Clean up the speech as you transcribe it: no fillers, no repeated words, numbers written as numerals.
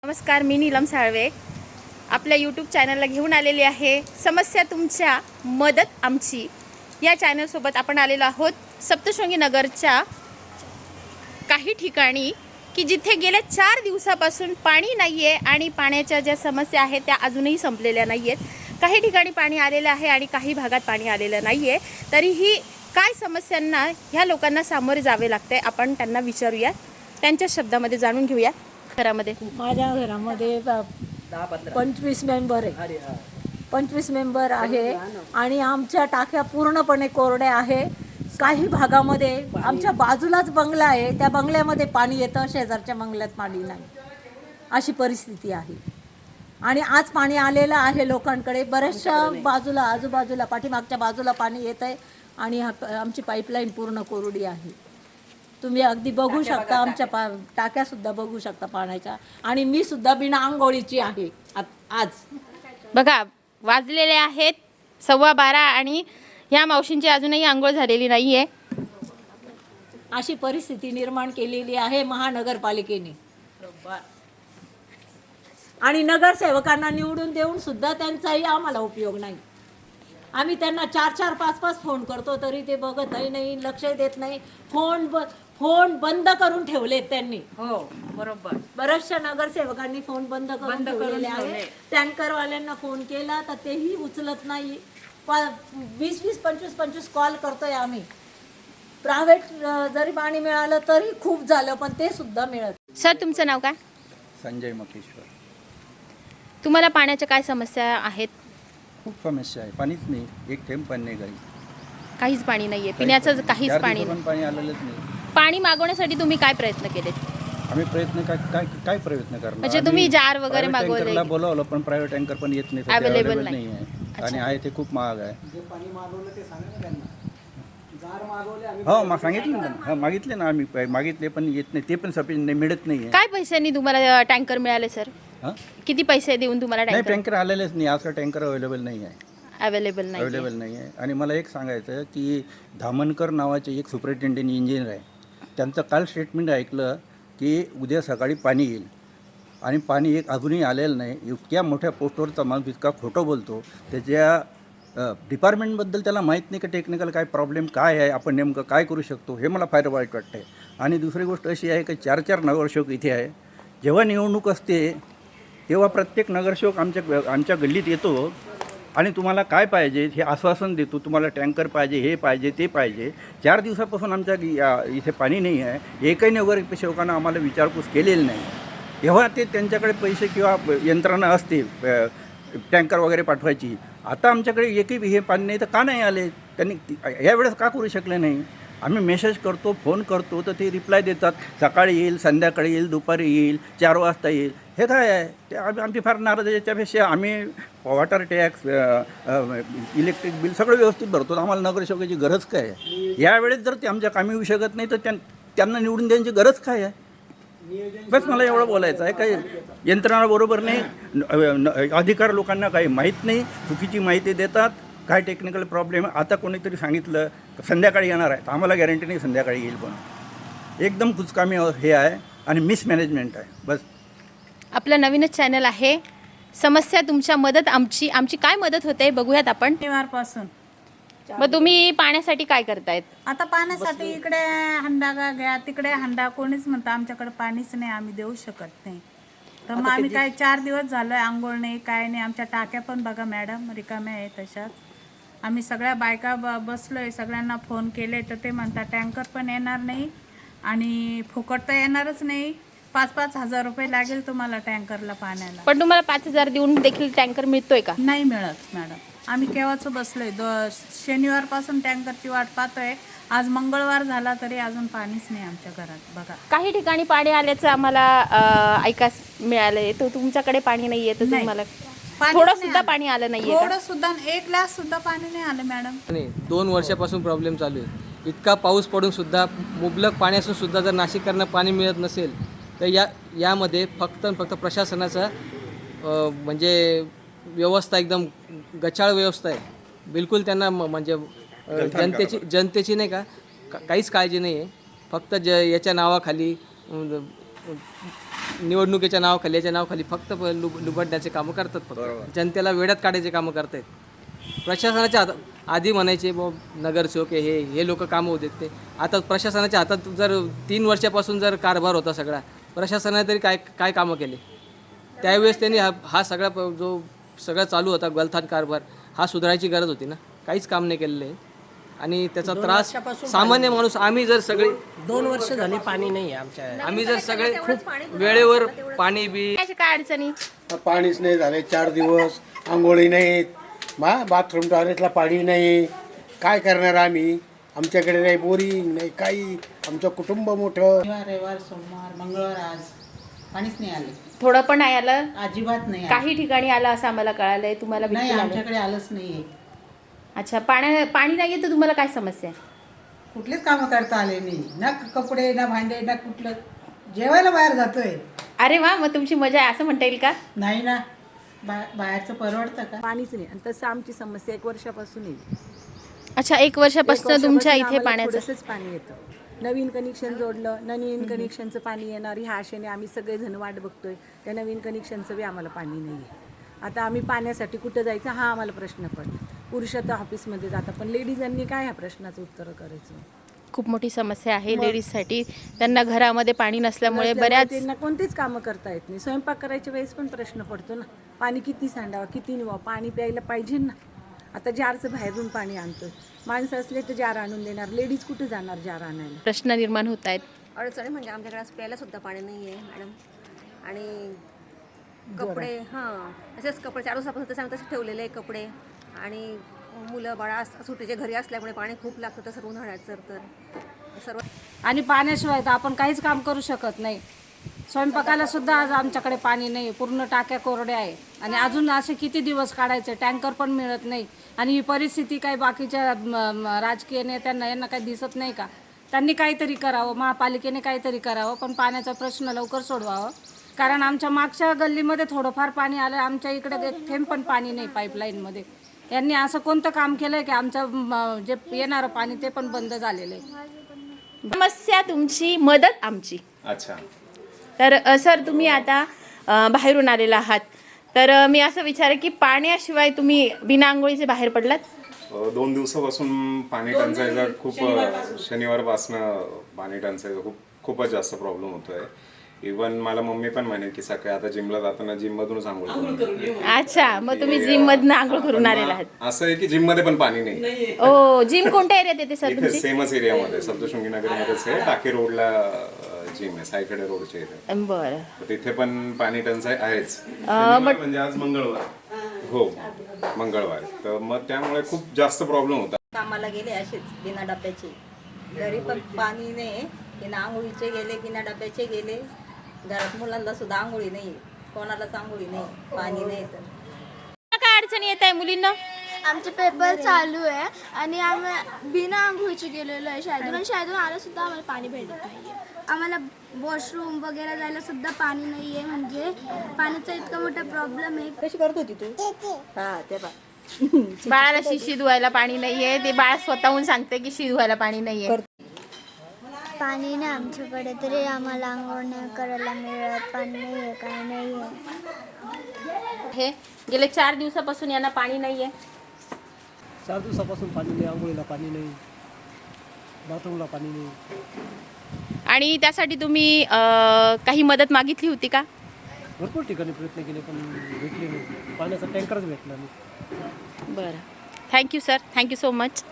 नमस्कार, मी नीलम साळवे आपल्या यूट्यूब चॅनलला घेऊन आलेली आहे समस्या तुमच्या मदत आमची या चॅनलसोबत आपण आलेलो आहोत सप्तशृंगी नगरच्या काही ठिकाणी की जिथे गेल्या 4 दिवसापासून पाणी नाही आहे आणि पाण्याच्या ज्या समस्या आहेत त्या अजूनही संपलेल्या नाही आहेत। काही ठिकाणी पाणी आलेलं आहे आणि काही भागात पाणी आलेलं नाही आहे। तरीही काय समस्यांना ह्या लोकांना सामोरे जावे लागते आपण त्यांना विचारूया, त्यांच्या शब्दामध्ये जाणून घेऊया। घरामध्ये माझ्या घरामध्ये 25 मेंबर आहे, 25 मेंबर आहे आणि आमच्या टाक्या पूर्णपणे कोरड्या आहे। काही भागामध्ये आमच्या बाजूलाच बंगला आहे, त्या बंगल्यामध्ये पाणी येतं, शेजारच्या बंगल्यात पाणी नाही, अशी परिस्थिती आहे। आणि आज पाणी आलेलं आहे लोकांकडे, बऱ्याचशा बाजूला आजूबाजूला पाठीमागच्या बाजूला पाणी येत आहे आणि आमची पाईपलाईन पूर्ण कोरडी आहे। तुम्ही अगदी बघू शकता, आमच्या टाक्यासुद्धा बघू शकता पाण्याच्या। आणि मी सुद्धा बिना आंघोळीची आहे आज। बघा वाजलेले आहेत 12:15 आणि ह्या मावशींची अजूनही आंघोळ झालेली नाही आहे। अशी परिस्थिती निर्माण केलेली आहे महानगरपालिकेने। आणि नगरसेवकांना निवडून देऊन सुद्धा त्यांचाही आम्हाला उपयोग नाही। आम्ही त्यांना 4-4, 5-5 फोन करतो तरी ते बघतही नाही, लक्ष देत नाही। फोन बंद करून ठेवलेत त्यांनी। हो बरोबर, बऱ्याचशा नगरसेवकांनी फोन बंद करून ठेवलेले आहे। टँकरवाल्यांना फोन केला तर तेही उचलत नाही। 20-20, 25-25 कॉल करतोय आम्ही। प्रायव्हेट जरी पाणी मिळालं तरी खूप झालं, पण ते सुद्धा मिळत। सर तुमचं नाव काय? संजय मकेश्वर। तुम्हाला पाण्याच्या काय समस्या आहेत? खूप समस्या आहे, पाणीच नाही, एक थेंब पाणी नाही घरी, काहीच पाणी नाहीये, पिण्याचं काहीच पाणी नाही। पाणी आलेलंच नाही। पाणी मागवण्यासाठी तुम्ही काय प्रयत्न केले? आम्ही प्रयत्न काय प्रयत्न करणार? म्हणजे तुम्ही जार वगैरे मागवले? बोलावलं पण प्रायव्हेट टँकर पण येत नाही, अवेलेबल नाही आहे आणि आहे ते खूप महाग आहे। हो सांगितलं ना, हा मागितले ना आम्ही, मागितले पण येत नाही, ते पण सफिशियंट नाही, मिळत नाही। काय पैशांनी तुम्हाला टँकर मिळाले सर? किती पैसे देऊन तुम्हाला नाही, टँकर? टँकर आलेलेच नाही, असं टँकर अवेलेबल नाही आहे, अवेलेबल नाही आहे। आणि मला एक सांगायचं की धामनकर नावाचे एक सुपरिटेंडेंट इंजिनियर आहे, त्यांचं काल स्टेटमेंट ऐकलं की उद्या सकाळी पाणी येईल आणि पाणी अजूनही आलेलं नाही। इतक्या मोठ्या पोस्टवरचा माणूस इतका खोटं बोलतो, त्याच्या डिपार्टमेंटबद्दल त्याला माहीत नाही का टेक्निकल काय प्रॉब्लेम काय आहे, आपण नेमकं काय करू शकतो, हे मला फार वाईट वाटतं आहे। आणि दुसरी गोष्ट अशी आहे की 4-4 नगरसेवक इथे आहे। जेव्हा निवडणूक असते तेव्हा प्रत्येक नगरसेवक आमच्या गल्लीत येतो आणि तुम्हाला काय पाहिजे हे आश्वासन देतो, तुम्हाला टँकर पाहिजे, हे पाहिजे, ते पाहिजे। 4 दिवसापासून आमच्या इथे पाणी नाही आहे, एकही नगरसेवकांना आम्हाला विचारपूस केलेली नाही। तेव्हा ते त्यांच्याकडे पैसे किंवा यंत्रणा असते टँकर वगैरे पाठवायची, आता आमच्याकडे एकही हे पाणी नाही, तर का नाही आले? त्यांनी यावेळेस का करू शकले नाही? आम्ही मेसेज करतो, फोन करतो, तर ते रिप्लाय देतात, सकाळी येईल, संध्याकाळी येईल, दुपारी येईल, 4 वाजता येईल। हे काय आहे? ते आमची फार नाराज आहे। याच्यापेक्षा आम्ही वॉटर टॅक्स, इलेक्ट्रिक बिल सगळं व्यवस्थित भरतो, आम्हाला नगरसेवकाची गरज काय आहे? यावेळेस जर ते आमच्या कामी येऊ शकत नाही तर त्यांना निवडून द्यायची गरज काय आहे? बस मला एवढं बोलायचं आहे। काही यंत्रणा बरोबर नाही, अधिकार लोकांना काही माहीत नाही, चुकीची माहिती देतात, काय टेक्निकल प्रॉब्लेम। आता कोणीतरी सांगितलं संध्याकाळी येणार आहे, तर आम्हाला गॅरंटी नाही संध्याकाळी येईल, पण एकदम कुचकामी हे आहे आणि मिसमॅनेजमेंट आहे। बस आपलं नवीनच चॅनल आहे समस्या तुमच्या मदत आमची, आमची काय मदत होते बघूयात आपण। शनिवारपासून मग तुम्ही पाण्यासाठी काय करतायत? आता पाण्यासाठी इकडे हंडा घ्या, तिकडे हंडा, कोणीच म्हणतं आमच्याकडे पाणीच नाही, आम्ही देऊ शकत नाही। तर मग आम्ही काय 4 दिवस झालोय, आंघोळ नाही, काय नाही। आमच्या टाक्या पण बघा मॅडम रिकाम्या आहेत तशाच। आम्ही सगळ्या बायका बसलोय, सगळ्यांना फोन केले तर ते म्हणतात टँकर पण येणार नाही आणि फुकट तर येणारच नाही, 5-5 हजार रुपये लागेल तुम्हाला टँकरला पाण्याला। पण तुम्हाला 5,000 देऊन देखील टँकर मिळतोय का? नाही मिळत मॅडम, आम्ही केव्हाच बसलोय, शनिवारपासून टँकरची वाट पाहतोय। आज मंगळवार झाला तरी अजून पाणीच नाही आमच्या घरात। बघा काही ठिकाणी पाणी आल्याचं आम्हाला ऐकास मिळालंय, तर तुमच्याकडे पाणी नाहीये, तर तुम्हाला थोडं सुद्धा पाणी आलं नाहीये का? थोडं सुद्धा, 1 ग्लास सुद्धा पाणी नाही आलं मॅडम। नाही, 2 वर्षापासून प्रॉब्लेम चालू आहे। इतका पाऊस पडून सुद्धा, मुबलक पाणी असून सुद्धा जर नाशिककरांना पाणी मिळत नसेल तर यामध्ये फक्त प्रशासनाचा म्हणजे व्यवस्था एकदम गचाळ व्यवस्था आहे। बिलकुल त्यांना म्हणजे जनतेची नाही का काहीच काळजी नाही आहे। फक्त याच्या नावाखाली निवडणुकीच्या नावाखाली याच्या नावाखाली फक्त लुबडण्याचे कामं करतात. फक्त जनतेला वेड्यात काढायचे कामं करतायत. प्रशासनाच्या आधी म्हणायचे नगरसेवक हे लोक कामं होते ते. आता प्रशासनाच्या हातात जर 3 वर्षापासून जर कारभार होता सगळा, प्रशासनाने तरी काय कामं केले? त्यावेळेस त्यांनी हा सगळा जो सगळा चालू होता गलथान कारभार, हा सुधारायची गरज होती ना. काहीच काम नाही केलेलं आहे आणि त्याचा त्रास सामान्य माणूस आम्ही जर सगळे 2 वर्ष झाली पाणी नाही आमच्या. आम्ही जर सगळे खूप वेळेवर पाणी बी काय अडचणी? पाणीच नाही झाले 4 दिवस, आंघोळी नाहीत, बाथरूम टॉयलेटला पाणी नाही. काय करणार आम्ही? आमच्याकडे नाही बोरिंग नाही काही. आमचं कुटुंब मोठं. रविवार, सोमवार, मंगळवार आज पाणीच नाही आले, थोडं पण नाही आलं, अजिबात नाही आले. काही ठिकाणी आलं असं आम्हाला कळालंय. तुम्हाला नाही, बिलकुल आलं? आमच्याकडे आलंच नाहीये. अच्छा, पाणी नाहीये तर तुम्हाला काय समस्या आहे? कुठलेच कामं करता आले नाही, ना कपडे ना भांडे ना कुठलं. जेवायला बाहेर जातोय. अरे वा, मग तुमची मजा आहे असं म्हणता येईल का? नाही ना, बाहेरचं परवडतं का? पाणीच नाही आणि तसं आमची समस्या 1 वर्षापासून आहे. अच्छा, 1 वर्षापासून तुमच्या इथे पाण्याचं थोडंसंच पाणी येतं. नवीन कनेक्शन जोडलं, नवीन कनेक्शनचं पाणी येणार ह्या आशेने आम्ही सगळेजण वाट बघतोय. त्या नवीन कनेक्शनचं बी आम्हाला पाणी नाही आहे. आता आम्ही पाण्यासाठी कुठं जायचं हा आम्हाला प्रश्न पडला. पुरुष तर ऑफिसमध्ये जातात, पण लेडीजांनी काय ह्या प्रश्नाचं उत्तर करायचं? खूप मोठी समस्या आहे लेडीजसाठी. त्यांना घरामध्ये पाणी नसल्यामुळे बऱ्याच त्यांना कोणतीच कामं करता येत नाही. स्वयंपाक करायच्या वेळेस पण प्रश्न पडतो ना, पाणी किती सांडावं, किती निवावं, पाणी प्यायला पाहिजे ना. आता जारचं बाहेरून पाणी आणतोय, माणसं असले तर जार आणून देणार, लेडीज कुठे जाणार जार आणायला? प्रश्न निर्माण होत आहेत. अडचणी म्हणजे आमच्याकडे आज प्यायला सुद्धा पाणी नाही आहे मॅडम. आणि कपडे असेच कपडे 4 दिवसापासून तसे आम्ही तसे ठेवलेले आहे कपडे. आणि मुलं बाळा सुट्टीच्या घरी असल्यामुळे पाणी खूप लागतं तसं उन्हाळ्यात तर सर्व. आणि पाण्याशिवाय तर आपण काहीच काम करू शकत नाही. स्वयंपाकाला सुद्धा आज आमच्याकडे पाणी नाही, पूर्ण टाक्या कोरड्या आहे. आणि अजून असे किती दिवस काढायचे? टँकर पण मिळत नाही. आणि ही परिस्थिती काही बाकीच्या राजकीय नेत्यांना यांना काही दिसत नाही का? त्यांनी काहीतरी करावं, महापालिकेने काहीतरी करावं, पण पाण्याचा प्रश्न लवकर सोडवावं. कारण आमच्या मागच्या गल्लीमध्ये थोडंफार पाणी आलं, आमच्या इकडे एक थेंब पण पाणी नाही पाईपलाईनमध्ये. यांनी असं कोणतं काम केलं आहे की आमचं जे येणारं पाणी ते पण बंद झालेलं आहे? समस्या तुमची, मदत आमची. अच्छा. तर सर, तुम्ही आता बाहेरून आलेला आहात, तर मी असं विचार की पाण्याशिवाय तुम्ही बिना आंघोळीचे बाहेर पडलात? 2 दिवसापासून पाणी टंचाईचा खूप शनिवारपासनं पाणी टंचाईचा खूपच जास्त प्रॉब्लेम होतोय. इवन मला मम्मी पण म्हणे की सकाळी आता जिमला जाताना जिम मधूनच आंघोळ करून. अच्छा, मग तुम्ही जिम मधनं आंघोळ करून आलेला आहात? असं आहे की जिम मध्ये पण पाणी नाही. ओ, जिम कोणत्या एरियात येते सर इथे तुमची? सेमच एरियामध्ये सप्तशृंगी नगर मध्येच आहे. टाके रोडला जिम आहे, सायकडे रोडच्या इथे. बरं. तिथे पण पाणी टंचाई आहेच. म्हणजे आज मंगळवार. हो, मंगळवार. तर मग त्यामुळे खूप जास्त प्रॉब्लेम होता. कामाला गेले असेच बिना डब्याचे, घरी पण पाणी नाही. बिना आंघोळीचे गेले, बिना डब्याचे गेले. घरात मुलांना सुद्धा आंघोळी नाही, कोणालाच आंघोळी नाही, पाणी नाही. तर काय अडचणी येत आहे मुलींना? आमचे पेपर चालू आहे आणि आम्ही बिना आंघोळीचे गेलेलो आहे शाळेतून, आणि शाळेतून आलं सुद्धा आम्हाला पाणी भेटत नाही. आम्हाला वॉशरूम वगैरे जायला सुद्धा पाणी नाही आहे. म्हणजे पाण्याचा इतका मोठा प्रॉब्लेम आहे. कशी करत होती तू? हा, ते बा बाळाला शिशी धुवायला पाणी नाहीये, ते बाळ स्वतःहून सांगते की शी धुवायला पाणी नाहीये. पाणी नाही आमच्याकडे, तरी आम्हाला आंघोळ नाही करायला मिळत. पाणी नाही आहे, काही नाही आहे. हे गेले 4 दिवसापासून यांना पाणी नाहीये. 4 दिवसापासून पाणी नाही, आंघोळीला पाणी नाही, बाथरूमला पाणी नाही. आणि त्यासाठी तुम्ही काही मदत मागितली होती का? भरपूर ठिकाणी प्रयत्न केले पण भेटले नाही. पाण्याचा टँकरच भेटला नाही. बरं, thank you sir, thank you so much.